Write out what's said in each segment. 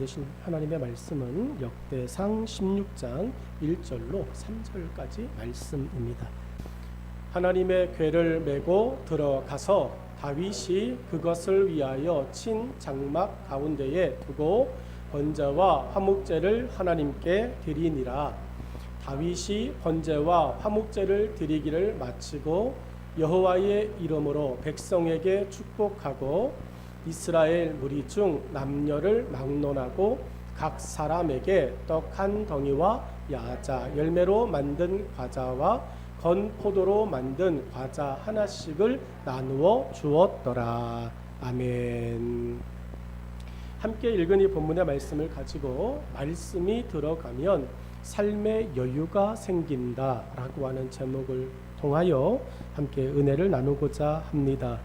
주신 하나님의 말씀은 역대상 16장 1절로 3절까지 말씀입니다. 하나님의 궤를 메고 들어가서 다윗이 그것을 위하여 친 장막 가운데에 두고 번제와 화목제를 하나님께 드리니라. 다윗이 번제와 화목제를 드리기를 마치고 여호와의 이름으로 백성에게 축복하고 이스라엘 무리 중 남녀를 막론하고 각 사람에게 떡 한 덩이와 야자 열매로 만든 과자와 건 포도로 만든 과자 하나씩을 나누어 주었더라. 아멘. 함께 읽은 이 본문의 말씀을 가지고 말씀이 들어가면 삶의 여유가 생긴다라고 하는 제목을 통하여 함께 은혜를 나누고자 합니다.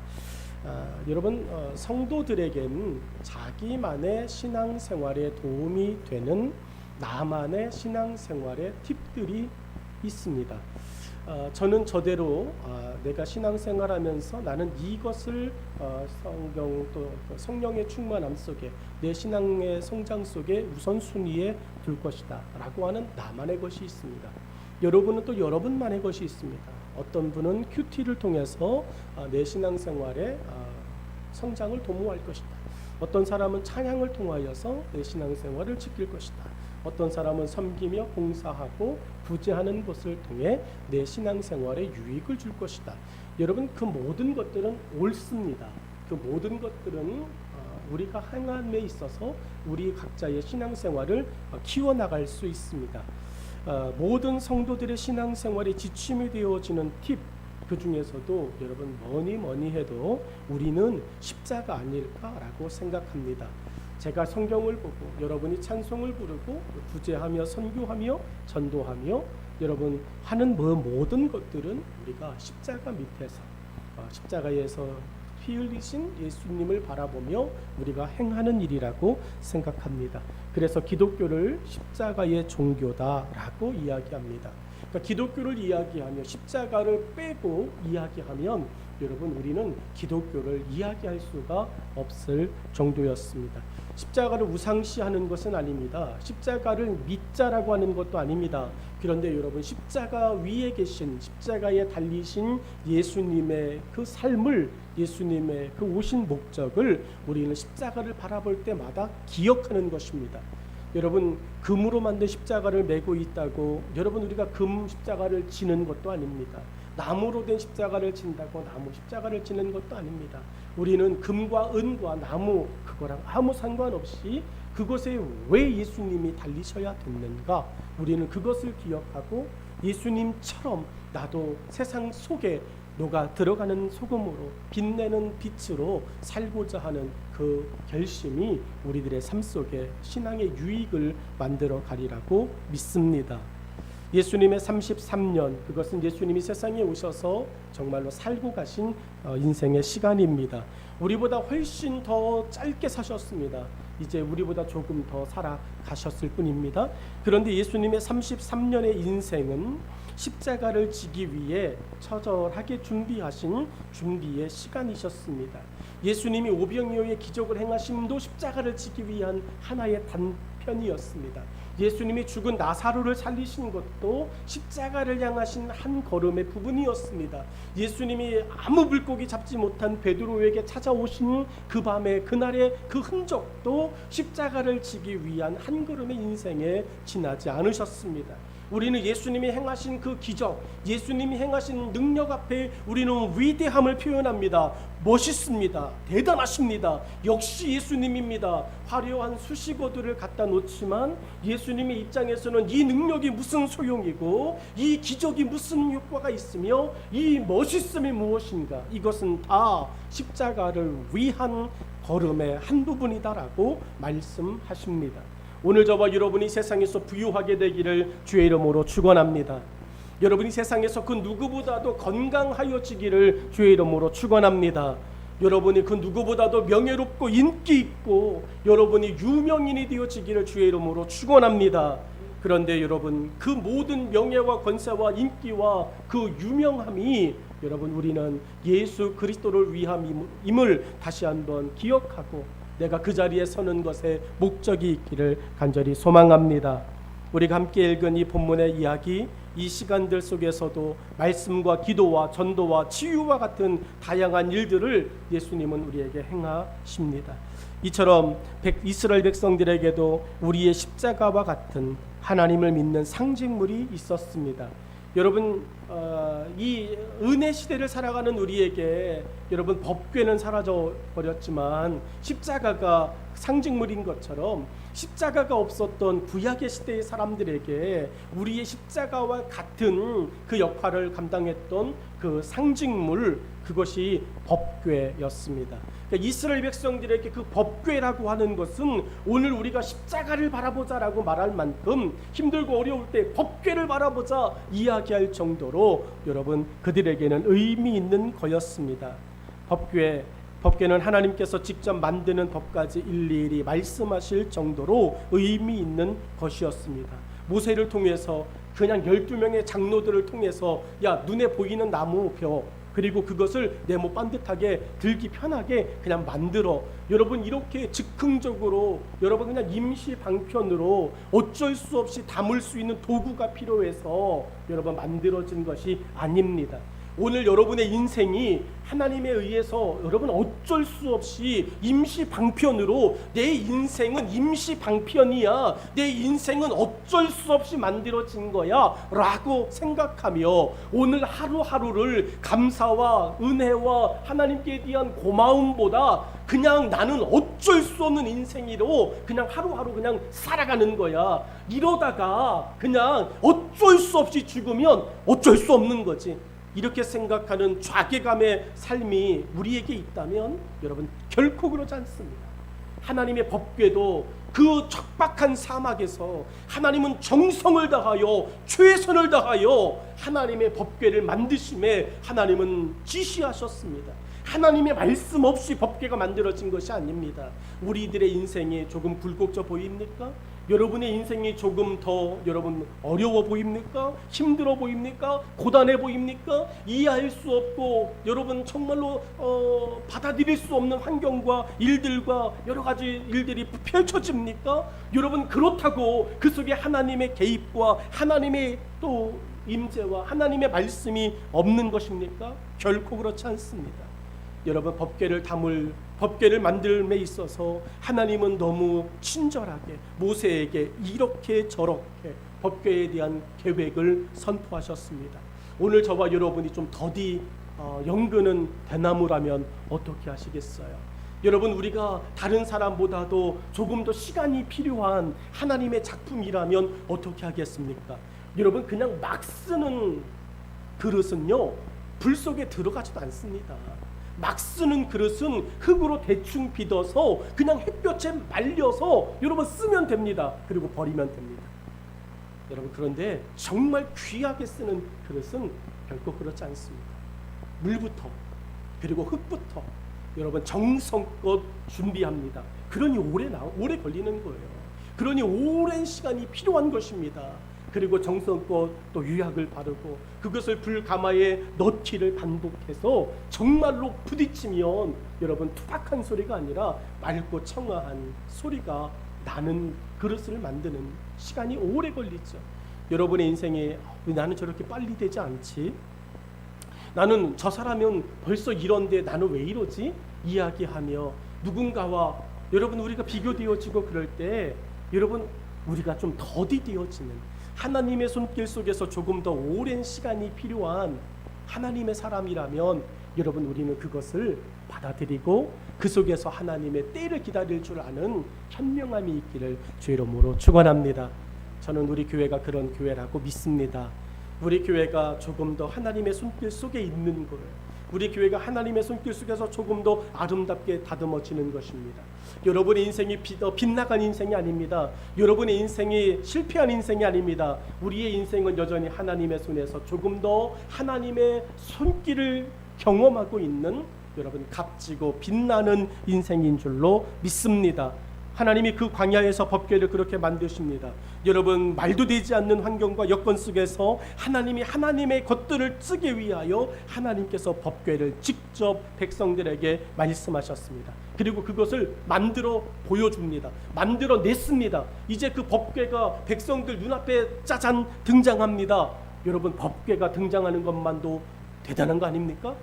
여러분, 성도들에겐 자기만의 신앙생활에 도움이 되는 나만의 신앙생활의 팁들이 있습니다. 저는 저대로 내가 신앙생활하면서 나는 이것을 성경 또 성령의 충만함 속에 내 신앙의 성장 속에 우선순위에 둘 것이다 라고 하는 나만의 것이 있습니다. 여러분은 또 여러분만의 것이 있습니다. 어떤 분은 큐티를 통해서 내 신앙생활의 성장을 도모할 것이다. 어떤 사람은 찬양을 통하여서 내 신앙생활을 지킬 것이다. 어떤 사람은 섬기며 봉사하고 구제하는 것을 통해 내 신앙생활에 유익을 줄 것이다. 여러분, 그 모든 것들은 옳습니다. 그 모든 것들은 우리가 행함에 있어서 우리 각자의 신앙생활을 키워나갈 수 있습니다. 모든 성도들의 신앙생활에 지침이 되어지는 팁, 그 중에서도 여러분 뭐니 해도 우리는 십자가 아닐까라고 생각합니다. 제가 성경을 보고 여러분이 찬송을 부르고 구제하며 선교하며 전도하며 여러분 하는 모든 것들은 우리가 십자가 밑에서 십자가에서 피 흘리신 예수님을 바라보며 우리가 행하는 일이라고 생각합니다. 그래서 기독교를 십자가의 종교다라고 이야기합니다. 그러니까 기독교를 이야기하며 십자가를 빼고 이야기하면 여러분 우리는 기독교를 이야기할 수가 없을 정도였습니다. 십자가를 우상시하는 것은 아닙니다. 십자가를 믿자라고 하는 것도 아닙니다. 그런데 여러분 십자가 위에 계신 십자가에 달리신 예수님의 그 삶을 예수님의 그 오신 목적을 우리는 십자가를 바라볼 때마다 기억하는 것입니다. 여러분 금으로 만든 십자가를 메고 있다고 여러분 우리가 금 십자가를 지는 것도 아닙니다. 나무로 된 십자가를 진다고 나무 십자가를 지는 것도 아닙니다. 우리는 금과 은과 나무 그거랑 아무 상관없이 그것에 왜 예수님이 달리셔야 됐는가 우리는 그것을 기억하고 예수님처럼 나도 세상 속에 녹아 들어가는 소금으로 빛내는 빛으로 살고자 하는 그 결심이 우리들의 삶 속에 신앙의 유익을 만들어 가리라고 믿습니다. 예수님의 33년 그것은 예수님이 세상에 오셔서 정말로 살고 가신 인생의 시간입니다. 우리보다 훨씬 더 짧게 사셨습니다. 이제 우리보다 조금 더 살아가셨을 뿐입니다. 그런데 예수님의 33년의 인생은 십자가를 지기 위해 처절하게 준비하신 준비의 시간이셨습니다. 예수님이 오병이어의 기적을 행하심도 십자가를 지기 위한 하나의 단편이었습니다. 예수님이 죽은 나사로를 살리신 것도 십자가를 향하신 한 걸음의 부분이었습니다. 예수님이 아무 물고기 잡지 못한 베드로에게 찾아오신 그 밤의 그날의 그 흔적도 십자가를 지기 위한 한 걸음의 인생에 지나지 않으셨습니다. 우리는 예수님이 행하신 그 기적, 예수님이 행하신 능력 앞에 우리는 위대함을 표현합니다. 멋있습니다. 대단하십니다. 역시 예수님입니다. 화려한 수식어들을 갖다 놓지만 예수님의 입장에서는 이 능력이 무슨 소용이고 이 기적이 무슨 효과가 있으며 이 멋있음이 무엇인가 이것은 다 십자가를 위한 걸음의 한 부분이다라고 말씀하십니다. 오늘 저와 여러분이 세상에서 부유하게 되기를 주의 이름으로 축원합니다. 여러분이 세상에서 그 누구보다도 건강하여지기를 주의 이름으로 축원합니다. 여러분이 그 누구보다도 명예롭고 인기 있고 여러분이 유명인이 되어지기를 주의 이름으로 축원합니다. 그런데 여러분 그 모든 명예와 권세와 인기와 그 유명함이 여러분 우리는 예수 그리스도를 위함임을 다시 한번 기억하고 내가 그 자리에 서는 것에 목적이 있기를 간절히 소망합니다. 우리가 함께 읽은 이 본문의 이야기, 이 시간들 속에서도 말씀과 기도와 전도와 치유와 같은 다양한 일들을 예수님은 우리에게 행하십니다. 이처럼 이스라엘 백성들에게도 우리의 십자가와 같은 하나님을 믿는 상징물이 있었습니다. 여러분, 이 은혜 시대를 살아가는 우리에게 여러분 법궤는 사라져 버렸지만 십자가가 상징물인 것처럼 십자가가 없었던 구약의 시대의 사람들에게 우리의 십자가와 같은 그 역할을 감당했던 그 상징물, 그것이 법궤였습니다. 그러니까 이스라엘 백성들에게 그 법궤라고 하는 것은 오늘 우리가 십자가를 바라보자라고 말할 만큼 힘들고 어려울 때 법궤를 바라보자 이야기할 정도로 여러분 그들에게는 의미 있는 거였습니다. 법궤는 하나님께서 직접 만드는 법까지 일일이 말씀하실 정도로 의미 있는 것이었습니다. 모세를 통해서 그냥 12명의 장로들을 통해서 야, 눈에 보이는 나무 벼, 그리고 그것을 네모 반듯하게 들기 편하게 그냥 만들어. 여러분 이렇게 즉흥적으로 여러분 그냥 임시 방편으로 어쩔 수 없이 담을 수 있는 도구가 필요해서 여러분 만들어진 것이 아닙니다. 오늘 여러분의 인생이 하나님에 의해서 여러분 어쩔 수 없이 임시 방편으로 내 인생은 임시 방편이야, 내 인생은 어쩔 수 없이 만들어진 거야 라고 생각하며 오늘 하루하루를 감사와 은혜와 하나님께 대한 고마움보다 그냥 나는 어쩔 수 없는 인생이로 그냥 하루하루 그냥 살아가는 거야. 이러다가 그냥 어쩔 수 없이 죽으면 어쩔 수 없는 거지. 이렇게 생각하는 좌계감의 삶이 우리에게 있다면 여러분 결코 그러지 않습니다. 하나님의 법궤도 그 척박한 사막에서 하나님은 정성을 다하여 최선을 다하여 하나님의 법궤를 만드심에 하나님은 지시하셨습니다. 하나님의 말씀 없이 법궤가 만들어진 것이 아닙니다. 우리들의 인생이 조금 굴곡져 보입니까? 여러분의 인생이 조금 더 여러분 어려워 보입니까? 힘들어 보입니까? 고단해 보입니까? 이해할 수 없고 여러분 정말로 받아들일 수 없는 환경과 일들과 여러 가지 일들이 펼쳐집니까? 여러분 그렇다고 그 속에 하나님의 개입과 하나님의 또 임재와 하나님의 말씀이 없는 것입니까? 결코 그렇지 않습니다. 여러분 법궤를 만들m에 있어서 하나님은 너무 친절하게 모세에게 이렇게 저렇게 법궤에 대한 계획을 선포하셨습니다. 오늘 저와 여러분이 좀 더디 연근은 대나무라면 어떻게 하시겠어요? 여러분 우리가 다른 사람보다도 조금 더 시간이 필요한 하나님의 작품이라면 어떻게 하겠습니까? 여러분 그냥 막 쓰는 그릇은요 불 속에 들어가지도 않습니다. 막 쓰는 그릇은 흙으로 대충 빚어서 그냥 햇볕에 말려서 여러분 쓰면 됩니다. 그리고 버리면 됩니다. 여러분 그런데 정말 귀하게 쓰는 그릇은 결코 그렇지 않습니다. 물부터 그리고 흙부터 여러분 정성껏 준비합니다. 그러니 오래 걸리는 거예요. 그러니 오랜 시간이 필요한 것입니다. 그리고 정성껏 또 유약을 바르고 그것을 불가마에 넣기를 반복해서 정말로 부딪히면 여러분 투박한 소리가 아니라 맑고 청아한 소리가 나는 그릇을 만드는 시간이 오래 걸리죠. 여러분의 인생에 왜 나는 저렇게 빨리 되지 않지? 나는 저 사람은 벌써 이런데 나는 왜 이러지? 이야기하며 누군가와 여러분 우리가 비교되어지고 그럴 때 여러분 우리가 좀 더디되어지는 하나님의 손길 속에서 조금 더 오랜 시간이 필요한 하나님의 사람이라면 여러분 우리는 그것을 받아들이고 그 속에서 하나님의 때를 기다릴 줄 아는 현명함이 있기를 주의 이름으로 축원합니다. 저는 우리 교회가 그런 교회라고 믿습니다. 우리 교회가 조금 더 하나님의 손길 속에 있는 거예요. 우리 교회가 하나님의 손길 속에서 조금 더 아름답게 다듬어지는 것입니다. 여러분의 인생이 빗나간 인생이 아닙니다. 여러분의 인생이 실패한 인생이 아닙니다. 우리의 인생은 여전히 하나님의 손에서 조금 더 하나님의 손길을 경험하고 있는 여러분 값지고 빛나는 인생인 줄로 믿습니다. 하나님이 그 광야에서 법궤를 그렇게 만드십니다. 여러분, 말도 되지 않는 환경과 여건 속에서 하나님이 하나님의 것들을 쓰기 위하여 하나님께서 법궤를 직접 백성들에게 말씀하셨습니다. 그리고 그것을 만들어 보여줍니다. 만들어 냈습니다. 이제 그 법궤가 백성들 눈앞에 짜잔 등장합니다. 여러분, 법궤가 등장하는 것만도 대단한 거 아닙니까?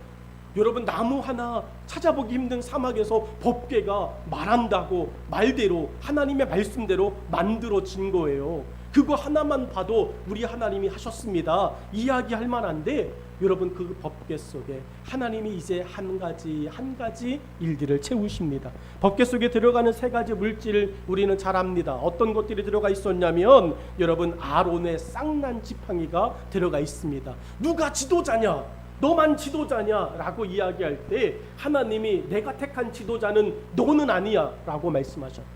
여러분, 나무 하나 찾아보기 힘든 사막에서 법궤가 말한다고 말대로 하나님의 말씀대로 만들어진 거예요. 그거 하나만 봐도 우리 하나님이 하셨습니다. 이야기할 만한데, 여러분, 그 법궤 속에 하나님이 이제 한 가지 일들을 채우십니다. 법궤 속에 들어가는 세 가지 물질을 우리는 잘 압니다. 어떤 것들이 들어가 있었냐면, 여러분, 아론의 쌍난 지팡이가 들어가 있습니다. 누가 지도자냐? 너만 지도자냐? 라고 이야기할 때 하나님이 내가 택한 지도자는 너는 아니야 라고 말씀하셨다.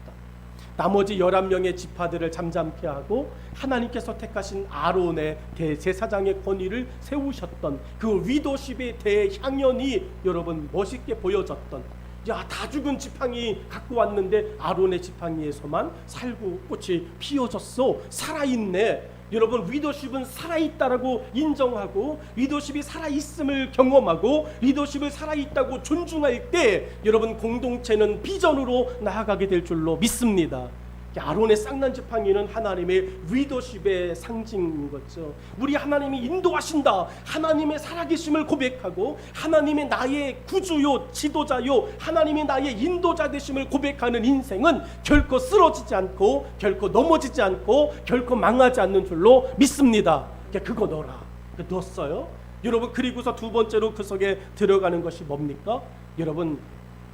나머지 11명의 지파들을 잠잠케 하고 하나님께서 택하신 아론의 대제사장의 권위를 세우셨던 그 위도십의 대향연이 여러분 멋있게 보여졌던, 야, 다 죽은 지팡이 갖고 왔는데 아론의 지팡이에서만 살구꽃이 피어졌어. 살아있네. 여러분, 리더십은 살아있다라고 인정하고 리더십이 살아있음을 경험하고 리더십을 살아있다고 존중할 때 여러분, 공동체는 비전으로 나아가게 될 줄로 믿습니다. 아론의 쌍난 지팡이는 하나님의 리더십의 상징인 거죠. 우리 하나님이 인도하신다, 하나님의 살아계심을 고백하고 하나님의 나의 구주요 지도자요 하나님이 나의 인도자 되심을 고백하는 인생은 결코 쓰러지지 않고 결코 넘어지지 않고 결코 망하지 않는 줄로 믿습니다. 그거 넣어라. 넣었어요. 여러분, 그리고서 두 번째로 그 속에 들어가는 것이 뭡니까? 여러분,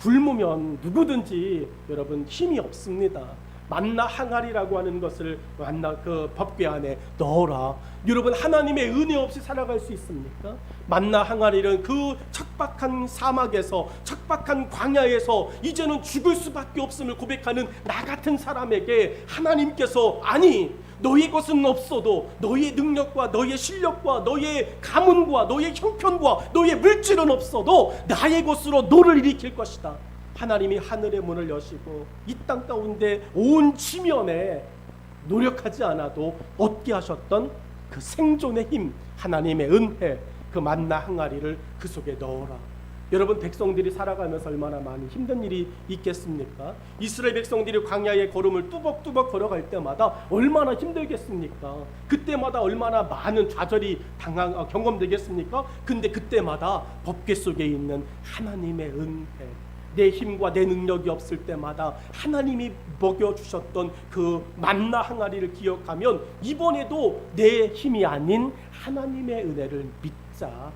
굶으면 누구든지 여러분 힘이 없습니다. 만나 항아리라고 하는 것을 그 법궤 안에 넣어라. 여러분, 하나님의 은혜 없이 살아갈 수 있습니까? 만나 항아리는 그 척박한 사막에서, 척박한 광야에서 이제는 죽을 수밖에 없음을 고백하는 나 같은 사람에게 하나님께서, 아니, 너의 것은 없어도 너의 능력과 너의 실력과 너의 가문과 너의 형편과 너의 물질은 없어도 나의 것으로 너를 일으킬 것이다. 하나님이 하늘의 문을 여시고 이 땅 가운데 온 지면에 노력하지 않아도 얻게 하셨던 그 생존의 힘, 하나님의 은혜, 그 만나 항아리를 그 속에 넣어라. 여러분, 백성들이 살아가면서 얼마나 많은 힘든 일이 있겠습니까? 이스라엘 백성들이 광야의 걸음을 뚜벅뚜벅 걸어갈 때마다 얼마나 힘들겠습니까? 그때마다 얼마나 많은 좌절이 경험되겠습니까? 근데 그때마다 법궤 속에 있는 하나님의 은혜, 내 힘과 내 능력이 없을 때마다 하나님이 먹여주셨던 그 만나 항아리를 기억하면 이번에도 내 힘이 아닌 하나님의 은혜를 믿자.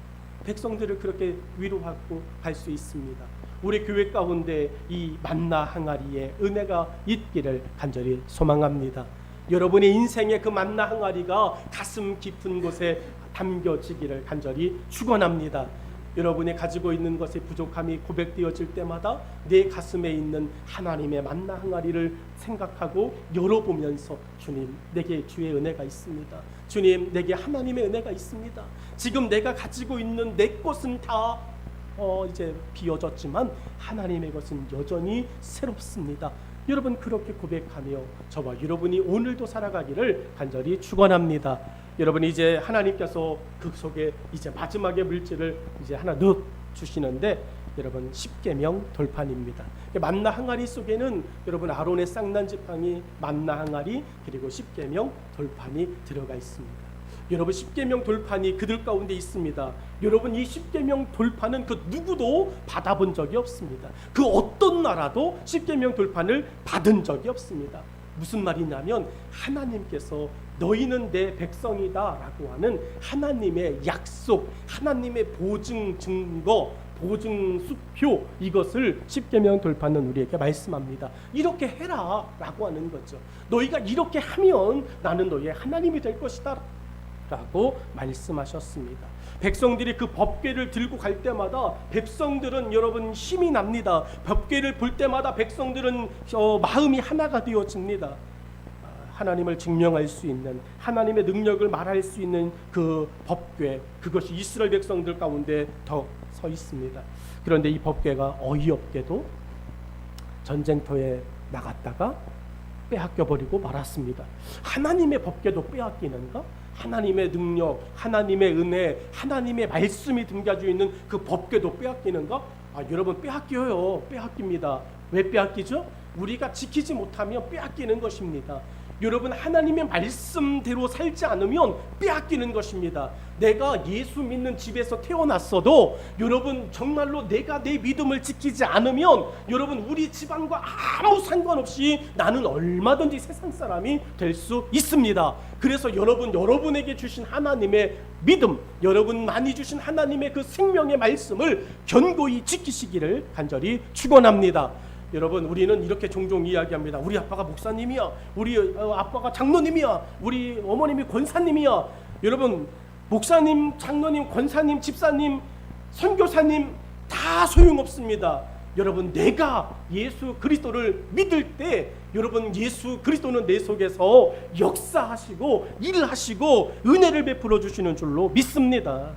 백성들을 그렇게 위로하고 갈 수 있습니다. 우리 교회 가운데 이 만나 항아리에 은혜가 있기를 간절히 소망합니다. 여러분의 인생의 그 만나 항아리가 가슴 깊은 곳에 담겨지기를 간절히 축원합니다. 여러분이 가지고 있는 것의 부족함이 고백되어질 때마다 내 가슴에 있는 하나님의 만나 항아리를 생각하고 열어보면서, 주님, 내게 주의 은혜가 있습니다. 주님, 내게 하나님의 은혜가 있습니다. 지금 내가 가지고 있는 내 것은 다 이제 비어졌지만 하나님의 것은 여전히 새롭습니다. 여러분, 그렇게 고백하며 저와 여러분이 오늘도 살아가기를 간절히 축원합니다. 여러분, 이제 하나님께서 그 속에 이제 마지막의 물질을 이제 하나 넣어 주시는데, 여러분, 십계명 돌판입니다. 만나 항아리 속에는 여러분 아론의 쌍난 지팡이, 만나 항아리, 그리고 십계명 돌판이 들어가 있습니다. 여러분, 십계명 돌판이 그들 가운데 있습니다. 여러분, 이 십계명 돌판은 그 누구도 받아본 적이 없습니다. 그 어떤 나라도 십계명 돌판을 받은 적이 없습니다. 무슨 말이냐면 하나님께서 너희는 내 백성이다 라고 하는 하나님의 약속, 하나님의 보증 증거, 보증 수표, 이것을 십계명 돌판은 우리에게 말씀합니다. 이렇게 해라 라고 하는 거죠. 너희가 이렇게 하면 나는 너희의 하나님이 될 것이다 라고 말씀하셨습니다. 백성들이 그 법궤를 들고 갈 때마다 백성들은 여러분 힘이 납니다. 법궤를 볼 때마다 백성들은 마음이 하나가 되어집니다. 하나님을 증명할 수 있는, 하나님의 능력을 말할 수 있는 그 법궤, 그것이 이스라엘 백성들 가운데 더 서 있습니다. 그런데 이 법궤가 어이없게도 전쟁터에 나갔다가 빼앗겨버리고 말았습니다. 하나님의 법궤도 빼앗기는가? 하나님의 능력, 하나님의 은혜, 하나님의 말씀이 담겨져 있는 그 법궤도 빼앗기는가? 여러분, 빼앗겨요. 빼앗깁니다. 왜 빼앗기죠? 우리가 지키지 못하면 빼앗기는 것입니다. 여러분, 하나님의 말씀대로 살지 않으면 빼앗기는 것입니다. 내가 예수 믿는 집에서 태어났어도 여러분, 정말로 내가 내 믿음을 지키지 않으면 여러분, 우리 집안과 아무 상관없이 나는 얼마든지 세상 사람이 될 수 있습니다. 그래서 여러분에게 주신 하나님의 믿음, 여러분 많이 주신 하나님의 그 생명의 말씀을 견고히 지키시기를 간절히 축원합니다. 여러분, 우리는 이렇게 종종 이야기합니다. 우리 아빠가 목사님이야, 우리 아빠가 장로님이야, 우리 어머님이 권사님이야. 여러분, 목사님, 장로님, 권사님, 집사님, 선교사님 다 소용없습니다. 여러분, 내가 예수 그리스도를 믿을 때 여러분, 예수 그리스도는 내 속에서 역사하시고 일하시고 은혜를 베풀어 주시는 줄로 믿습니다.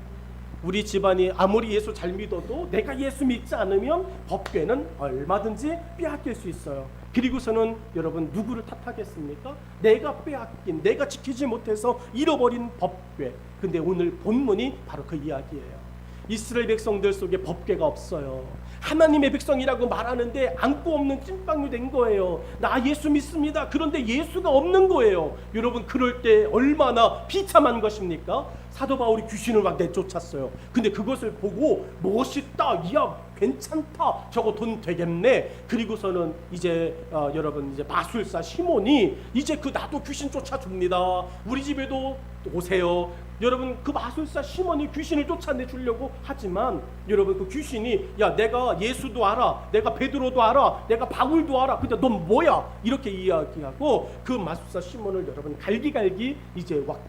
우리 집안이 아무리 예수 잘 믿어도 내가 예수 믿지 않으면 법궤는 얼마든지 빼앗길 수 있어요. 그리고서는 여러분, 누구를 탓하겠습니까? 내가 빼앗긴, 내가 지키지 못해서 잃어버린 법궤. 근데 오늘 본문이 바로 그 이야기예요. 이스라엘 백성들 속에 법궤가 없어요. 하나님의 백성이라고 말하는데 안고 없는 찐빵이 된 거예요. 나 예수 믿습니다. 그런데 예수가 없는 거예요. 여러분, 그럴 때 얼마나 비참한 것입니까? 사도 바울이 귀신을 막 내쫓았어요. 근데 그것을 보고 멋있다, 이야 괜찮다, 저거 돈 되겠네. 그리고서는 이제 여러분, 이제 마술사 시몬이 이제 나도 귀신 쫓아줍니다. 우리 집에도 오세요. 여러분, 그 마술사 시몬이 귀신을 쫓아내주려고 하지만 여러분, 그 귀신이 야, 내가 예수도 알아, 내가 베드로도 알아, 내가 바울도 알아, 근데 넌 뭐야? 이렇게 이야기하고 그 마술사 시몬을 여러분 갈기갈기 이제 막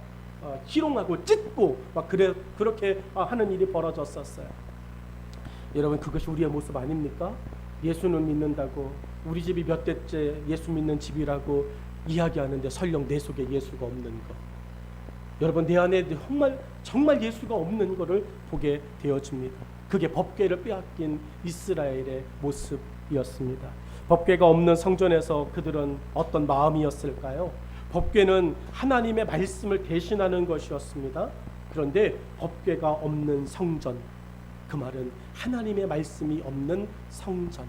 희롱하고 찢고 막 그렇게 하는 일이 벌어졌었어요. 여러분, 그것이 우리의 모습 아닙니까? 예수는 믿는다고, 우리 집이 몇 대째 예수 믿는 집이라고 이야기하는데 설령 내 속에 예수가 없는 것. 여러분, 내 안에 정말 예수가 없는 것을 보게 되어집니다. 그게 법궤를 빼앗긴 이스라엘의 모습이었습니다. 법궤가 없는 성전에서 그들은 어떤 마음이었을까요? 법궤는 하나님의 말씀을 대신하는 것이었습니다. 그런데 법궤가 없는 성전, 그 말은 하나님의 말씀이 없는 성전.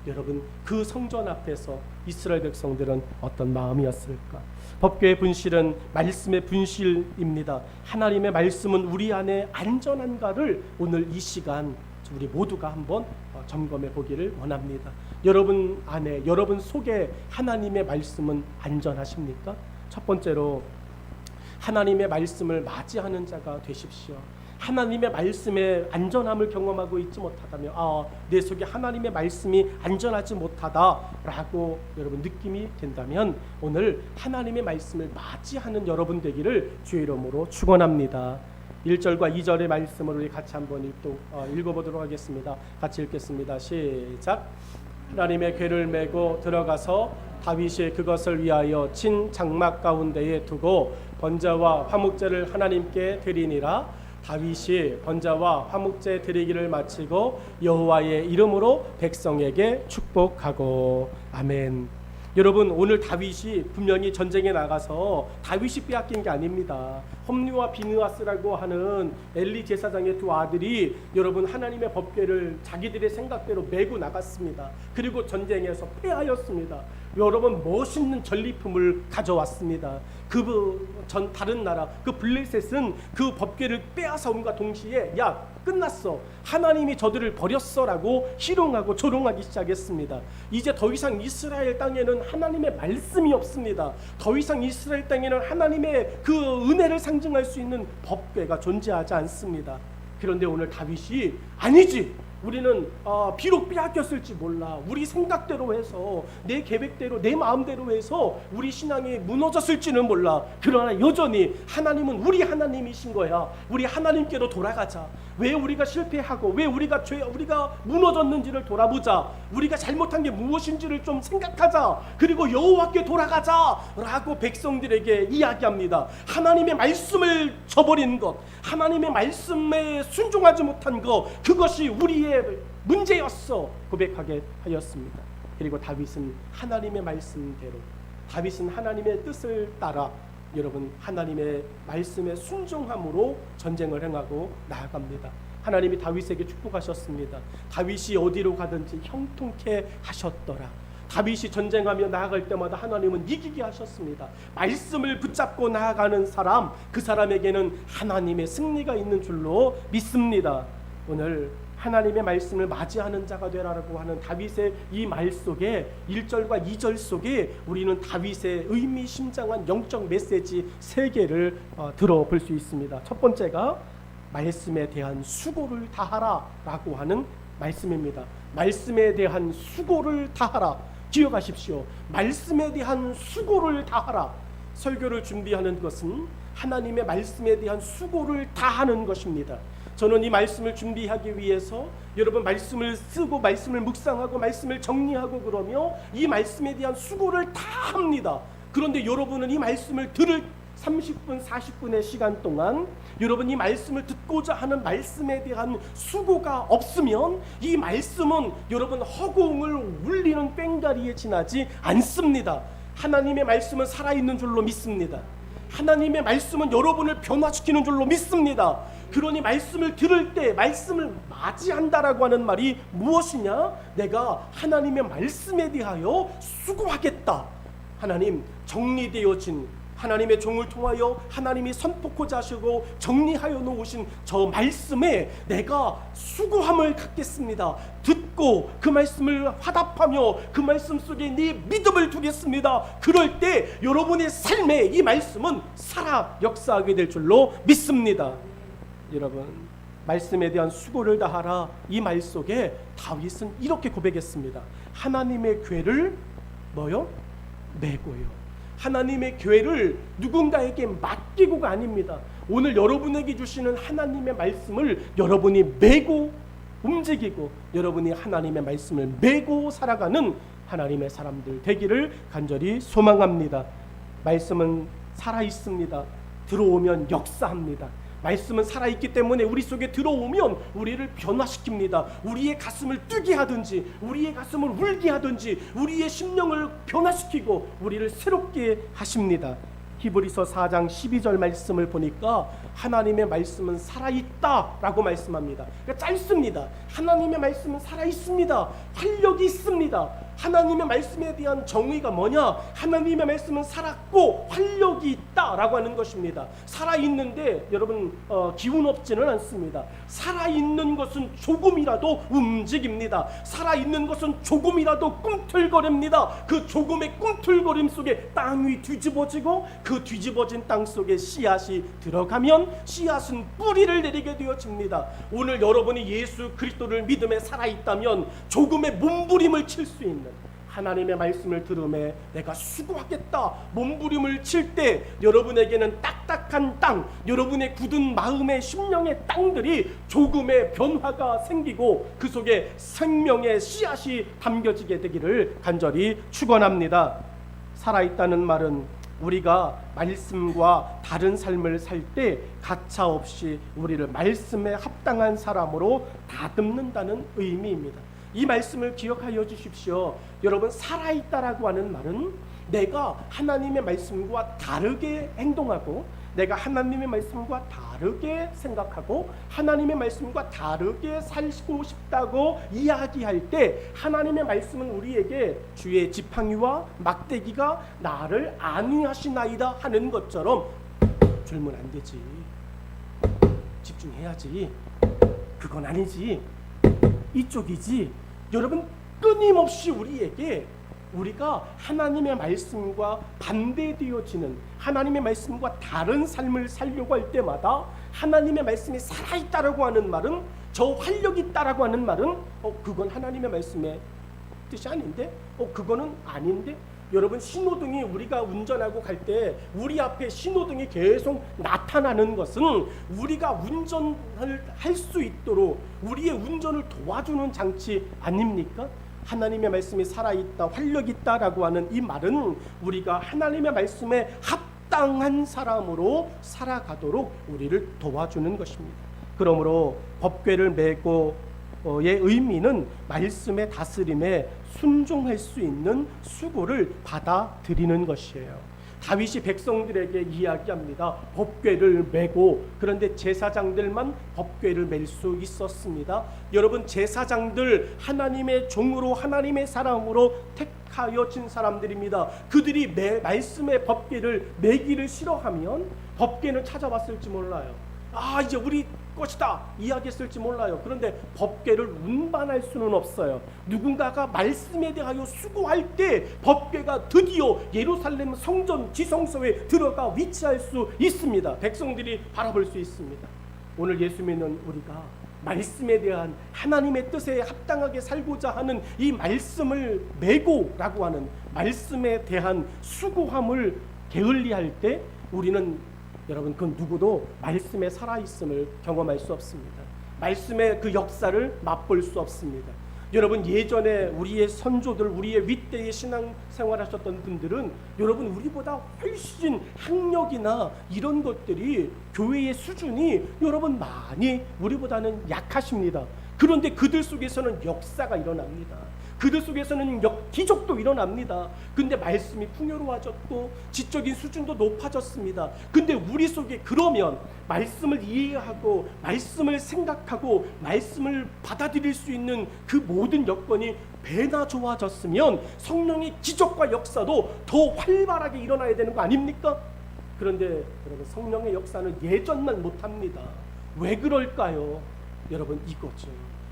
여러분, 그 성전 앞에서 이스라엘 백성들은 어떤 마음이었을까? 법궤의 분실은 말씀의 분실입니다. 하나님의 말씀은 우리 안에 안전한가를 오늘 이 시간 우리 모두가 한번 점검해 보기를 원합니다. 여러분 안에, 여러분 속에 하나님의 말씀은 안전하십니까? 첫 번째로 하나님의 말씀을 맞이하는 자가 되십시오. 하나님의 말씀의 안전함을 경험하고 있지 못하다면 내 속에 하나님의 말씀이 안전하지 못하다라고 여러분 느낌이 된다면 오늘 하나님의 말씀을 맞이하는 여러분 되기를 주의 이름으로 축원합니다. 1절과 2절의 말씀을 우리 같이 한번 읽어보도록 하겠습니다. 같이 읽겠습니다. 시작. 하나님의 궤를 메고 들어가서 다윗이 그것을 위하여 친 장막 가운데에 두고 번제와 화목제를 하나님께 드리니라. 다윗이 번제와 화목제 드리기를 마치고 여호와의 이름으로 백성에게 축복하고. 아멘. 여러분, 오늘 다윗이 분명히 전쟁에 나가서 다윗이 빼앗긴 게 아닙니다. 홈리와 비느하스라고 하는 엘리 제사장의 두 아들이 여러분 하나님의 법궤를 자기들의 생각대로 메고 나갔습니다. 그리고 전쟁에서 패하였습니다. 여러분, 멋있는 전리품을 가져왔습니다. 다른 나라 그 블레셋은 그 법궤를 빼앗아 온과 동시에 야, 끝났어, 하나님이 저들을 버렸어라고 희롱하고 조롱하기 시작했습니다. 이제 더 이상 이스라엘 땅에는 하나님의 말씀이 없습니다. 더 이상 이스라엘 땅에는 하나님의 그 은혜를 상징할 수 있는 법궤가 존재하지 않습니다. 그런데 오늘 다윗이 아니지, 우리는 비록 빼앗겼을지 몰라, 우리 생각대로 해서 내 계획대로 내 마음대로 해서 우리 신앙이 무너졌을지는 몰라, 그러나 여전히 하나님은 우리 하나님이신 거야. 우리 하나님께로 돌아가자. 왜 우리가 실패하고 왜 우리가 무너졌는지를 돌아보자. 우리가 잘못한 게 무엇인지를 좀 생각하자. 그리고 여호와께 돌아가자 라고 백성들에게 이야기합니다. 하나님의 말씀을 저버린 것, 하나님의 말씀에 순종하지 못한 것, 그것이 우리의 문제였어 고백하게 하였습니다. 그리고 다윗은 하나님의 말씀대로, 다윗은 하나님의 뜻을 따라 여러분 하나님의 말씀에 순종함으로 전쟁을 행하고 나아갑니다. 하나님이 다윗에게 축복하셨습니다. 다윗이 어디로 가든지 형통케 하셨더라. 다윗이 전쟁하며 나아갈 때마다 하나님은 이기게 하셨습니다. 말씀을 붙잡고 나아가는 사람, 그 사람에게는 하나님의 승리가 있는 줄로 믿습니다. 오늘 하나님의 말씀을 맞이하는 자가 되라고 하는 다윗의 이 말 속에 1절과 2절 속에 우리는 다윗의 의미심장한 영적 메시지 3개를 들어볼 수 있습니다. 첫 번째가 말씀에 대한 수고를 다하라 라고 하는 말씀입니다. 말씀에 대한 수고를 다하라. 기억하십시오. 말씀에 대한 수고를 다하라. 설교를 준비하는 것은 하나님의 말씀에 대한 수고를 다하는 것입니다. 저는 이 말씀을 준비하기 위해서 여러분 말씀을 쓰고 말씀을 묵상하고 말씀을 정리하고 그러며 이 말씀에 대한 수고를 다 합니다. 그런데 여러분은 이 말씀을 들을 30분, 40분의 시간 동안 여러분 이 말씀을 듣고자 하는 말씀에 대한 수고가 없으면 이 말씀은 여러분 허공을 울리는 꽹과리에 지나지 않습니다. 하나님의 말씀은 살아있는 줄로 믿습니다. 하나님의 말씀은 여러분을 변화시키는 줄로 믿습니다. 그러니 말씀을 들을 때 말씀을 맞이한다라고 하는 말이 무엇이냐? 내가 하나님의 말씀에 대하여 수고하겠다. 하나님 정리되어진 하나님의 종을 통하여 하나님이 선포코자 하시고 정리하여 놓으신 저 말씀에 내가 수고함을 갖겠습니다. 듣고 그 말씀을 화답하며 그 말씀 속에 네 믿음을 두겠습니다. 그럴 때 여러분의 삶에 이 말씀은 살아 역사하게 될 줄로 믿습니다. 여러분 말씀에 대한 수고를 다하라. 이 말 속에 다윗은 이렇게 고백했습니다. 하나님의 궤를 뭐요? 메고요. 하나님의 궤를 누군가에게 맡기고가 아닙니다. 오늘 여러분에게 주시는 하나님의 말씀을 여러분이 메고 움직이고 여러분이 하나님의 말씀을 메고 살아가는 하나님의 사람들 되기를 간절히 소망합니다. 말씀은 살아있습니다. 들어오면 역사합니다. 말씀은 살아있기 때문에 우리 속에 들어오면 우리를 변화시킵니다. 우리의 가슴을 뛰게 하든지 우리의 가슴을 울게 하든지 우리의 심령을 변화시키고 우리를 새롭게 하십니다. 히브리서 4장 12절 말씀을 보니까 하나님의 말씀은 살아있다라고 말씀합니다. 그러니까 짧습니다. 하나님의 말씀은 살아있습니다. 활력이 있습니다. 하나님의 말씀에 대한 정의가 뭐냐? 하나님의 말씀은 살았고 활력이 있다라고 하는 것입니다. 살아있는데 여러분 기운 없지는 않습니다. 살아있는 것은 조금이라도 움직입니다. 살아있는 것은 조금이라도 꿈틀거립니다. 그 조금의 꿈틀거림 속에 땅이 뒤집어지고 그 뒤집어진 땅 속에 씨앗이 들어가면 씨앗은 뿌리를 내리게 되어집니다. 오늘 여러분이 예수 그리스도를 믿음에 살아있다면 조금의 몸부림을 칠 수 있는 하나님의 말씀을 들음에 내가 수고하겠다 몸부림을 칠 때 여러분에게는 딱딱한 땅, 여러분의 굳은 마음의 심령의 땅들이 조금의 변화가 생기고 그 속에 생명의 씨앗이 담겨지게 되기를 간절히 축원합니다. 살아있다는 말은 우리가 말씀과 다른 삶을 살 때 가차없이 우리를 말씀에 합당한 사람으로 다듬는다는 의미입니다. 이 말씀을 기억하여 주십시오. 여러분 살아있다라고 하는 말은 내가 하나님의 말씀과 다르게 행동하고 내가 하나님의 말씀과 다르게 생각하고 하나님의 말씀과 다르게 살고 싶다고 이야기할 때 하나님의 말씀은 우리에게 주의 지팡이와 막대기가 나를 안위하시나이다 하는 것처럼 졸면 안 되지, 집중해야지, 그건 아니지, 이쪽이지. 여러분 끊임없이 우리에게 우리가 하나님의 말씀과 반대되어지는 하나님의 말씀과 다른 삶을 살려고 할 때마다 하나님의 말씀이 살아있다라고 하는 말은 저 활력이 있다라고 하는 말은 그건 하나님의 말씀의 뜻이 아닌데 그거는 아닌데. 여러분 신호등이 우리가 운전하고 갈 때 우리 앞에 신호등이 계속 나타나는 것은 우리가 운전을 할 수 있도록 우리의 운전을 도와주는 장치 아닙니까? 하나님의 말씀이 살아있다, 활력 있다라고 하는 이 말은 우리가 하나님의 말씀에 합당한 사람으로 살아가도록 우리를 도와주는 것입니다. 그러므로 법궤를 메고 의 의미는 말씀의 다스림에 순종할 수 있는 수고를 받아들이는 것이에요. 다윗이 백성들에게 이야기합니다. 법궤를 메고. 그런데 제사장들만 법궤를 멜 수 있었습니다. 여러분, 제사장들 하나님의 종으로 하나님의 사람으로 택하여진 사람들입니다. 그들이 말씀의 법궤를 메기를 싫어하면 법궤는 찾아왔을지 몰라요. 이제 우리 것이다 이야기했을지 몰라요. 그런데 법궤를 운반할 수는 없어요. 누군가가 말씀에 대하여 수고할 때 법궤가 드디어 예루살렘 성전 지성소에 들어가 위치할 수 있습니다. 백성들이 바라볼 수 있습니다. 오늘 예수 믿는 우리가 말씀에 대한 하나님의 뜻에 합당하게 살고자 하는 이 말씀을 메고라고 하는 말씀에 대한 수고함을 게을리할 때 우리는 여러분, 그 누구도 말씀에 살아있음을 경험할 수 없습니다. 말씀의 그 역사를 맛볼 수 없습니다. 여러분, 예전에 우리의 선조들, 우리의 윗대의 신앙생활하셨던 분들은 여러분 우리보다 훨씬 학력이나 이런 것들이 교회의 수준이 여러분 많이 우리보다는 약하십니다. 그런데 그들 속에서는 역사가 일어납니다. 그들 속에서는 기적도 일어납니다. 근데 말씀이 풍요로워졌고 지적인 수준도 높아졌습니다. 근데 우리 속에 그러면 말씀을 이해하고 말씀을 생각하고 말씀을 받아들일 수 있는 그 모든 여건이 배나 좋아졌으면 성령의 기적과 역사도 더 활발하게 일어나야 되는 거 아닙니까? 그런데 여러분, 성령의 역사는 예전만 못합니다. 왜 그럴까요? 여러분, 이거죠.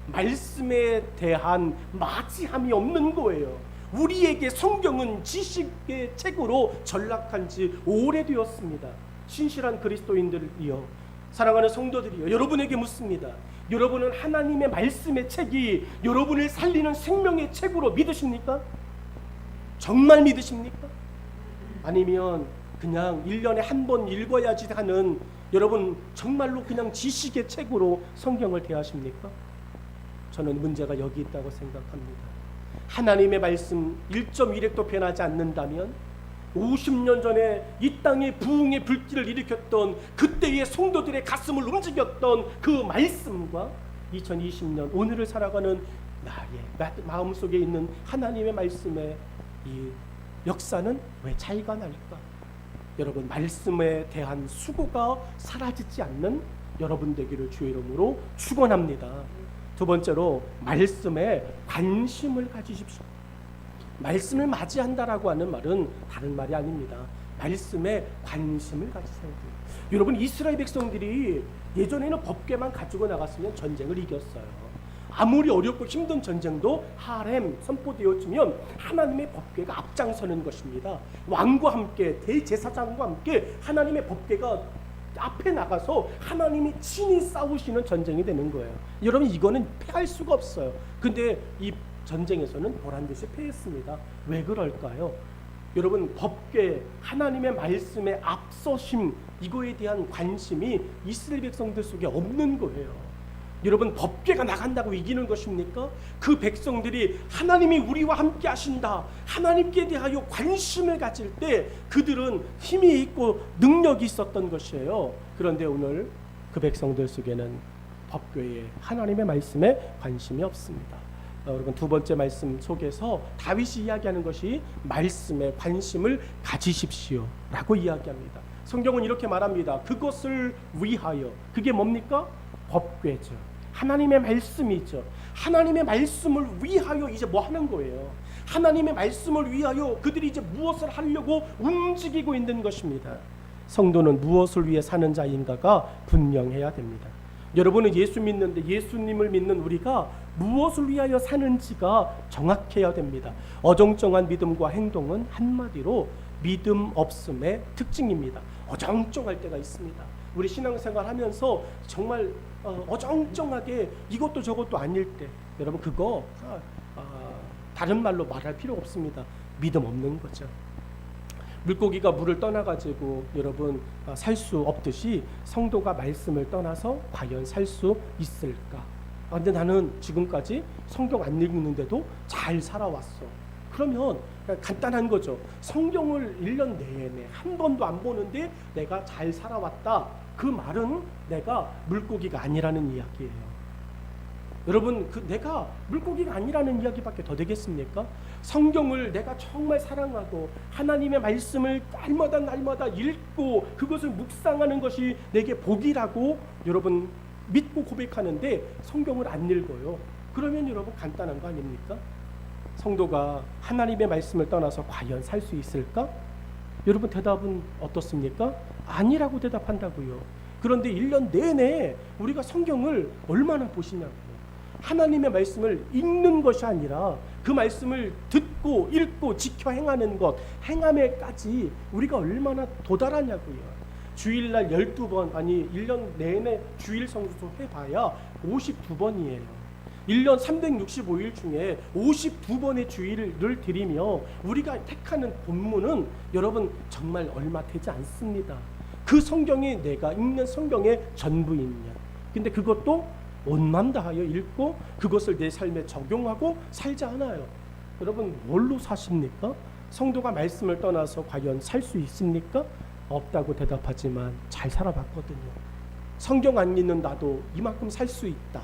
말씀에 대한 맞이함이 없는 거예요. 우리에게 성경은 지식의 책으로 전락한 지 오래되었습니다. 신실한 그리스도인들이여, 사랑하는 성도들이여, 여러분에게 묻습니다. 여러분은 하나님의 말씀의 책이 여러분을 살리는 생명의 책으로 믿으십니까? 정말 믿으십니까? 아니면 그냥 1년에 한 번 읽어야지 하는 여러분 정말로 그냥 지식의 책으로 성경을 대하십니까? 저는 문제가 여기 있다고 생각합니다. 하나님의 말씀 1.1획도 변하지 않는다면 50년 전에 이 땅에 부흥의 불길을 일으켰던 그때의 성도들의 가슴을 움직였던 그 말씀과 2020년 오늘을 살아가는 나의 마음속에 있는 하나님의 말씀의 이 역사는 왜 차이가 날까? 여러분, 말씀에 대한 수고가 사라지지 않는 여러분 되기를 주의 이름으로 축원합니다. 두 번째로, 말씀에 관심을 가지십시오. 말씀을 맞이한다라고 하는 말은 다른 말이 아닙니다. 말씀에 관심을 가지세요. 여러분, 이스라엘 백성들이 예전에는 법궤만 가지고 나갔으면 전쟁을 이겼어요. 아무리 어렵고 힘든 전쟁도 하렘 선포되어지면 하나님의 법궤가 앞장서는 것입니다. 왕과 함께, 대제사장과 함께 하나님의 법궤가 앞에 나가서 하나님이 친히 싸우시는 전쟁이 되는 거예요. 여러분, 이거는 패할 수가 없어요. 근데 이 전쟁에서는 보란듯이 패했습니다. 왜 그럴까요? 여러분, 법궤, 하나님의 말씀에 앞서심, 이거에 대한 관심이 이스라엘 백성들 속에 없는 거예요. 여러분, 법궤가 나간다고 이기는 것입니까? 그 백성들이 하나님이 우리와 함께 하신다, 하나님께 대하여 관심을 가질 때 그들은 힘이 있고 능력이 있었던 것이에요. 그런데 오늘 그 백성들 속에는 법궤에, 하나님의 말씀에 관심이 없습니다. 여러분, 두 번째 말씀 속에서 다윗이 이야기하는 것이 말씀에 관심을 가지십시오 라고 이야기합니다. 성경은 이렇게 말합니다. 그것을 위하여, 그게 뭡니까? 법궤죠. 하나님의 말씀이죠. 하나님의 말씀을 위하여 이제 뭐 하는 거예요? 하나님의 말씀을 위하여 그들이 이제 무엇을 하려고 움직이고 있는 것입니다. 성도는 무엇을 위해 사는 자인가가 분명해야 됩니다. 여러분은 예수 믿는데 예수님을 믿는 우리가 무엇을 위하여 사는지가 정확해야 됩니다. 어정쩡한 믿음과 행동은 한마디로 믿음 없음의 특징입니다. 어정쩡할 때가 있습니다. 우리 신앙생활 하면서 정말 어정쩡하게 이것도 저것도 아닐 때, 여러분, 그거 다른 말로 말할 필요가 없습니다. 믿음 없는 거죠. 물고기가 물을 떠나가지고 여러분 살 수 없듯이 성도가 말씀을 떠나서 과연 살 수 있을까? 근데 나는 지금까지 성경 안 읽는데도 잘 살아왔어. 그러면 간단한 거죠. 성경을 1년 내내 한 번도 안 보는데 내가 잘 살아왔다. 그 말은 내가 물고기가 아니라는 이야기예요. 여러분, 내가 물고기가 아니라는 이야기밖에 더 되겠습니까? 성경을 내가 정말 사랑하고 하나님의 말씀을 날마다 읽고 그것을 묵상하는 것이 내게 복이라고 여러분 믿고 고백하는데 성경을 안 읽어요. 그러면 여러분 간단한 거 아닙니까? 성도가 하나님의 말씀을 떠나서 과연 살 수 있을까? 여러분 대답은 어떻습니까? 아니라고 대답한다고요. 그런데 1년 내내 우리가 성경을 얼마나 보시냐고요. 하나님의 말씀을 읽는 것이 아니라 그 말씀을 듣고 읽고 지켜 행하는 것, 행함에까지 우리가 얼마나 도달하냐고요. 주일날 12번, 아니 1년 내내 주일 성수 해봐야 52번이에요. 1년 365일 중에 52번의 주일을 드리며 우리가 택하는 본문은 여러분 정말 얼마 되지 않습니다. 그 성경이 내가 읽는 성경의 전부입니다. 근데 그것도 온만 다하여 읽고 그것을 내 삶에 적용하고 살지 않아요. 여러분 뭘로 사십니까? 성도가 말씀을 떠나서 과연 살 수 있습니까? 없다고 대답하지만 잘 살아봤거든요. 성경 안 읽는 나도 이만큼 살 수 있다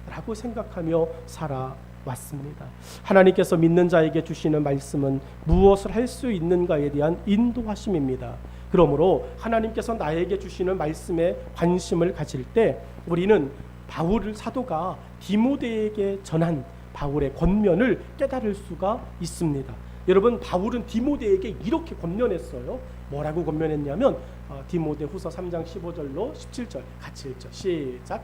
라고 생각하며 살아왔습니다. 하나님께서 믿는 자에게 주시는 말씀은 무엇을 할 수 있는가에 대한 인도하심입니다. 그러므로 하나님께서 나에게 주시는 말씀에 관심을 가질 때 우리는 바울 사도가 디모데에게 전한 바울의 권면을 깨달을 수가 있습니다. 여러분 바울은 디모데에게 이렇게 권면했어요. 뭐라고 권면했냐면 디모데 후서 3장 15절로 17절 같이 읽죠. 시작.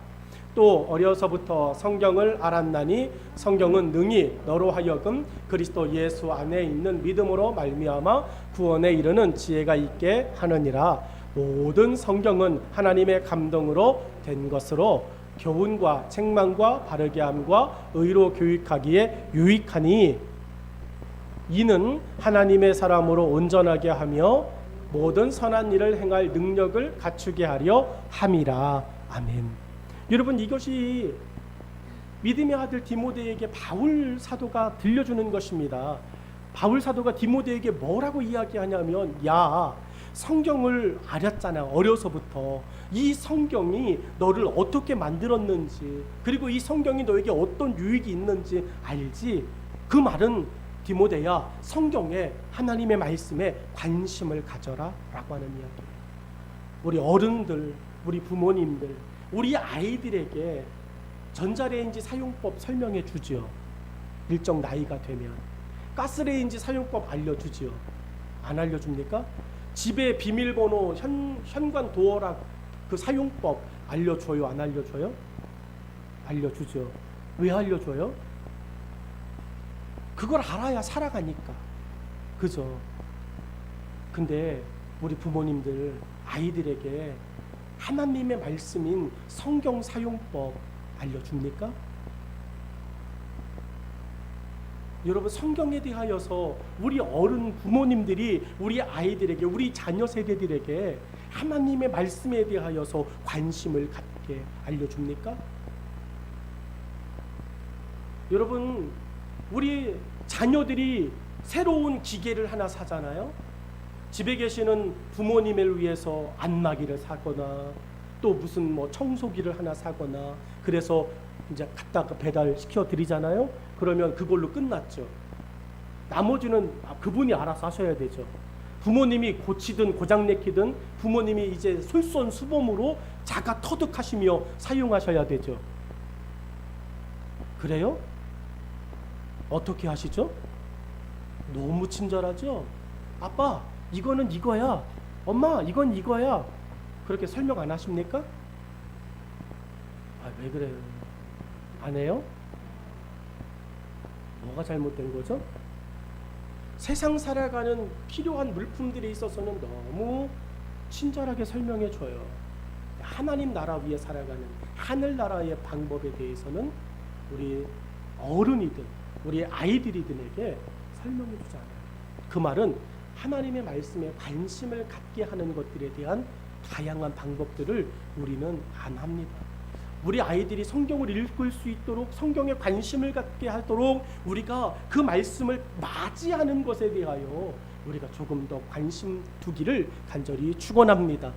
또 어려서부터 성경을 알았나니 성경은 능히 너로 하여금 그리스도 예수 안에 있는 믿음으로 말미암아 구원에 이르는 지혜가 있게 하느니라. 모든 성경은 하나님의 감동으로 된 것으로 교훈과 책망과 바르게 함과 의로 교육하기에 유익하니 이는 하나님의 사람으로 온전하게 하며 모든 선한 일을 행할 능력을 갖추게 하려 함이라. 아멘. 여러분 이것이 믿음의 아들 디모데에게 바울 사도가 들려주는 것입니다. 바울 사도가 디모데에게 뭐라고 이야기하냐면 야 성경을 알았잖아. 어려서부터 이 성경이 너를 어떻게 만들었는지 그리고 이 성경이 너에게 어떤 유익이 있는지 알지. 그 말은 디모데야 성경에 하나님의 말씀에 관심을 가져라 라고 하는 이야기예요. 우리 어른들 우리 부모님들 우리 아이들에게 전자레인지 사용법 설명해 주죠. 일정 나이가 되면 가스레인지 사용법 알려주죠. 안 알려줍니까? 집에 비밀번호 현관 도어락 그 사용법 알려줘요? 안 알려줘요? 알려주죠. 왜 알려줘요? 그걸 알아야 살아가니까. 그죠? 근데 우리 부모님들 아이들에게 하나님의 말씀인 성경 사용법 알려줍니까? 여러분 성경에 대하여서 우리 어른 부모님들이 우리 아이들에게 우리 자녀 세대들에게 하나님의 말씀에 대하여서 관심을 갖게 알려줍니까? 여러분 우리 자녀들이 새로운 기계를 하나 사잖아요. 집에 계시는 부모님을 위해서 안마기를 사거나 또 무슨 뭐 청소기를 하나 사거나 그래서 이제 갖다가 배달시켜 드리잖아요. 그러면 그걸로 끝났죠. 나머지는 그분이 알아서 하셔야 되죠. 부모님이 고치든 고장내키든 부모님이 이제 솔선수범으로 자가 터득하시며 사용하셔야 되죠. 그래요? 어떻게 하시죠? 너무 친절하죠? 아빠 이거는 이거야. 엄마 이건 이거야. 그렇게 설명 안 하십니까? 왜 그래요? 안 해요? 뭐가 잘못된 거죠? 세상 살아가는 필요한 물품들에 있어서는 너무 친절하게 설명해 줘요. 하나님 나라 위에 살아가는 하늘나라의 방법에 대해서는 우리 어른이든 우리 아이들이든에게 설명해 주지 않아요. 그 말은 하나님의 말씀에 관심을 갖게 하는 것들에 대한 다양한 방법들을 우리는 안 합니다. 우리 아이들이 성경을 읽을 수 있도록 성경에 관심을 갖게 하도록 우리가 그 말씀을 맞이하는 것에 대하여 우리가 조금 더 관심 두기를 간절히 축원합니다.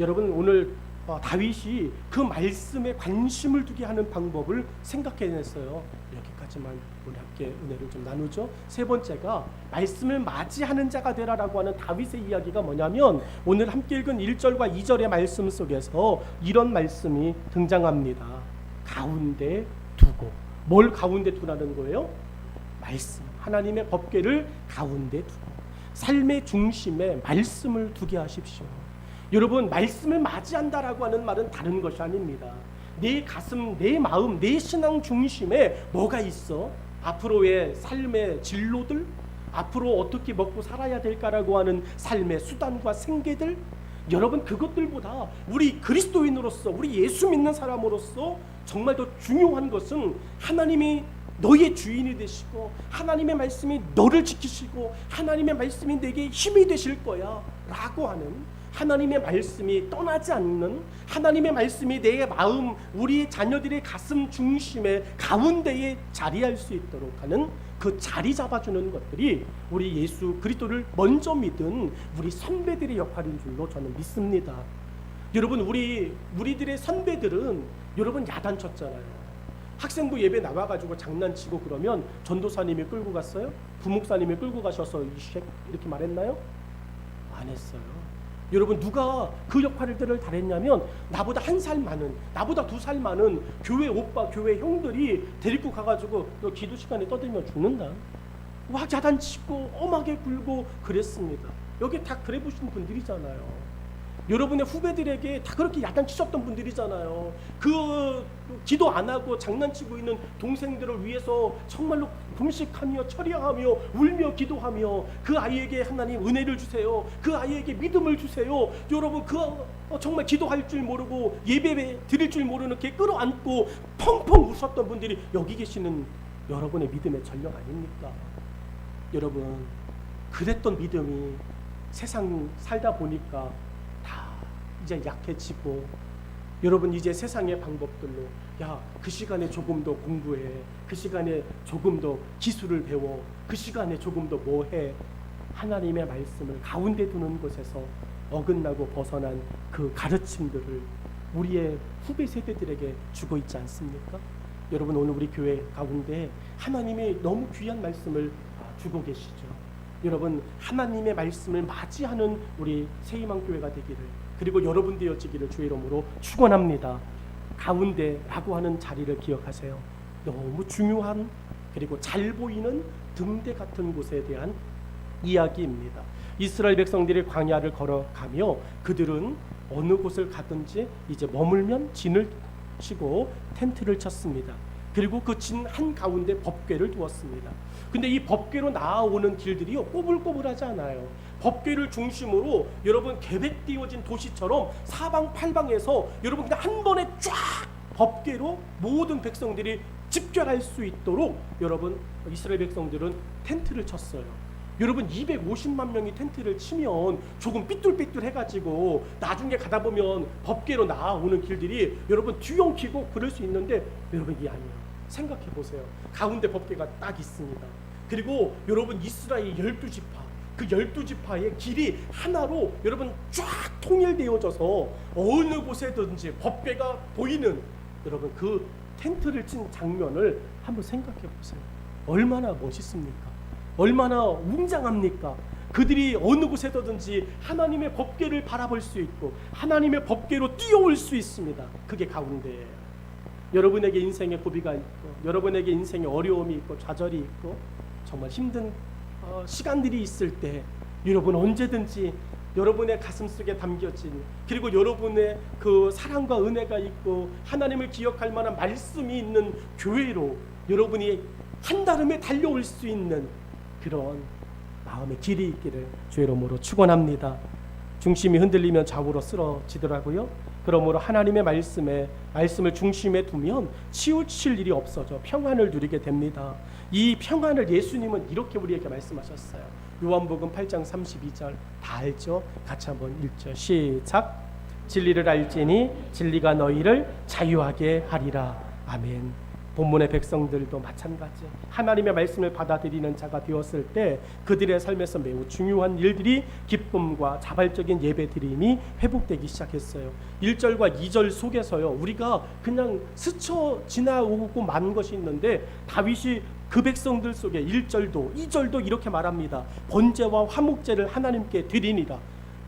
여러분 오늘 다윗이 그 말씀에 관심을 두게 하는 방법을 생각해냈어요. 여기까지만 우리 함께 은혜를 좀 나누죠. 세 번째가 말씀을 맞이하는 자가 되라라고 하는 다윗의 이야기가 뭐냐면 오늘 함께 읽은 1절과 2절의 말씀 속에서 이런 말씀이 등장합니다. 가운데 두고. 뭘 가운데 두라는 거예요? 말씀, 하나님의 법궤를 가운데 두고 삶의 중심에 말씀을 두게 하십시오. 여러분, 말씀을 맞이한다라고 하는 말은 다른 것이 아닙니다. 내 가슴, 내 마음, 내 신앙 중심에 뭐가 있어? 앞으로의 삶의 진로들, 앞으로 어떻게 먹고 살아야 될까라고 하는 삶의 수단과 생계들, 여러분, 그것들보다 우리 그리스도인으로서, 우리 예수 믿는 사람으로서 정말 더 중요한 것은 하나님이 너의 주인이 되시고 하나님의 말씀이 너를 지키시고 하나님의 말씀이 내게 힘이 되실 거야 라고 하는, 하나님의 말씀이 떠나지 않는, 하나님의 말씀이 내 마음, 우리 자녀들의 가슴 중심에 가운데에 자리할 수 있도록 하는 그 자리 잡아주는 것들이 우리 예수 그리스도를 먼저 믿은 우리 선배들의 역할인 줄로 저는 믿습니다. 여러분, 우리들의 선배들은 여러분 야단쳤잖아요. 학생부 예배 나와가지고 장난치고 그러면 전도사님이 끌고 갔어요? 부목사님이 끌고 가셔서 이렇게 말했나요? 안 했어요. 여러분, 누가 그 역할들을 다 했냐면 나보다 1살 많은, 나보다 2살 많은 교회 오빠, 교회 형들이 데리고 가가지고 너 기도 시간에 떠들면 죽는다. 막 야단치고 엄하게 굴고 그랬습니다. 여기 다 그래 보신 분들이잖아요. 여러분의 후배들에게 다 그렇게 야단치셨던 분들이잖아요. 그 기도 안 하고 장난치고 있는 동생들을 위해서 정말로 금식하며 철야하며 울며 기도하며 그 아이에게 하나님 은혜를 주세요. 그 아이에게 믿음을 주세요. 여러분, 정말 기도할 줄 모르고 예배 드릴 줄 모르는 게 끌어안고 펑펑 웃었던 분들이 여기 계시는 여러분의 믿음의 전력 아닙니까? 여러분, 그랬던 믿음이 세상 살다 보니까 이제 약해지고, 여러분 이제 세상의 방법들로 그 시간에 조금 더 공부해, 그 시간에 조금 더 기술을 배워, 그 시간에 조금 더 뭐해, 하나님의 말씀을 가운데 두는 곳에서 어긋나고 벗어난 그 가르침들을 우리의 후배 세대들에게 주고 있지 않습니까? 여러분, 오늘 우리 교회 가운데 하나님이 너무 귀한 말씀을 주고 계시죠. 여러분, 하나님의 말씀을 맞이하는 우리 새희망교회가 되기를, 그리고 여러분 되어지기를 주의 이름으로 축원합니다. 가운데라고 하는 자리를 기억하세요. 너무 중요한, 그리고 잘 보이는 등대 같은 곳에 대한 이야기입니다. 이스라엘 백성들이 광야를 걸어가며 그들은 어느 곳을 가든지 이제 머물면 진을 치고 텐트를 쳤습니다. 그리고 그 진 한가운데 법궤를 두었습니다. 근데 이 법궤로 나아오는 길들이요, 꼬불꼬불하지 않아요. 법궤를 중심으로 여러분 계획되어진 도시처럼 사방팔방에서 여러분 그냥 한 번에 쫙 법궤로 모든 백성들이 집결할 수 있도록 여러분 이스라엘 백성들은 텐트를 쳤어요. 여러분 250만 명이 텐트를 치면 조금 삐뚤삐뚤 해가지고 나중에 가다 보면 법궤로 나아오는 길들이 여러분 뒤엉키고 그럴 수 있는데, 여러분 이게 아니에요. 생각해 보세요. 가운데 법궤가 딱 있습니다. 그리고 여러분 이스라엘 12지파, 그 12지파의 길이 하나로 여러분 쫙 통일되어져서 어느 곳에든지 법궤가 보이는, 여러분 그 텐트를 친 장면을 한번 생각해 보세요. 얼마나 멋있습니까? 얼마나 웅장합니까? 그들이 어느 곳에든지 하나님의 법궤를 바라볼 수 있고 하나님의 법궤로 뛰어올 수 있습니다. 그게 가운데예요. 여러분에게 인생의 고비가 있고, 여러분에게 인생의 어려움이 있고 좌절이 있고 정말 힘든 시간들이 있을 때 여러분 언제든지 여러분의 가슴속에 담겨진, 그리고 여러분의 그 사랑과 은혜가 있고 하나님을 기억할 만한 말씀이 있는 교회로 여러분이 한달음에 달려올 수 있는 그런 마음의 길이 있기를 주의 이름으로 축원합니다. 중심이 흔들리면 좌우로 쓰러지더라고요. 그러므로 하나님의 말씀을 중심에 두면 치우칠 일이 없어져 평안을 누리게 됩니다. 이 평안을 예수님은 이렇게 우리에게 말씀하셨어요. 요한복음 8장 32절 다 알죠? 같이 한번 읽죠. 시작. 진리를 알지니 진리가 너희를 자유하게 하리라. 아멘. 본문의 백성들도 마찬가지. 하나님의 말씀을 받아들이는 자가 되었을 때 그들의 삶에서 매우 중요한 일들이 기쁨과 자발적인 예배드림이 회복되기 시작했어요. 1절과 2절 속에서요, 우리가 그냥 스쳐 지나오고 만 것이 있는데 다윗이 그 백성들 속에 1절도 2절도 이렇게 말합니다. 번제와 화목제를 하나님께 드리니라.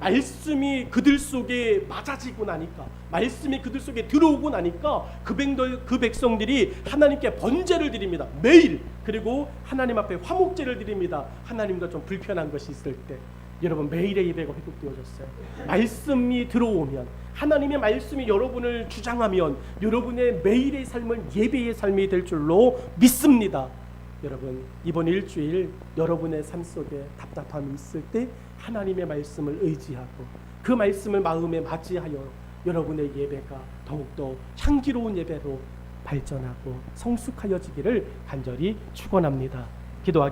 말씀이 그들 속에 맞아지고 나니까, 말씀이 그들 속에 들어오고 나니까 그 백성들이 하나님께 번제를 드립니다. 매일. 그리고 하나님 앞에 화목제를 드립니다. 하나님과 좀 불편한 것이 있을 때 여러분, 매일의 예배가 회복되어졌어요. 말씀이 들어오면, 하나님의 말씀이 여러분을 주장하면 여러분의 매일의 삶은 예배의 삶이 될 줄로 믿습니다. 여러분, 이번 일주일 여러분의 삶 속에 답답함이 있을 때 하나님의 말씀을 의지하고 그 말씀을 마음에 맞이하여 여러분의 예배가 더욱더 향기로운 예배로 발전하고 성숙하여지기를 간절히 축원합니다. 기도하겠습니다.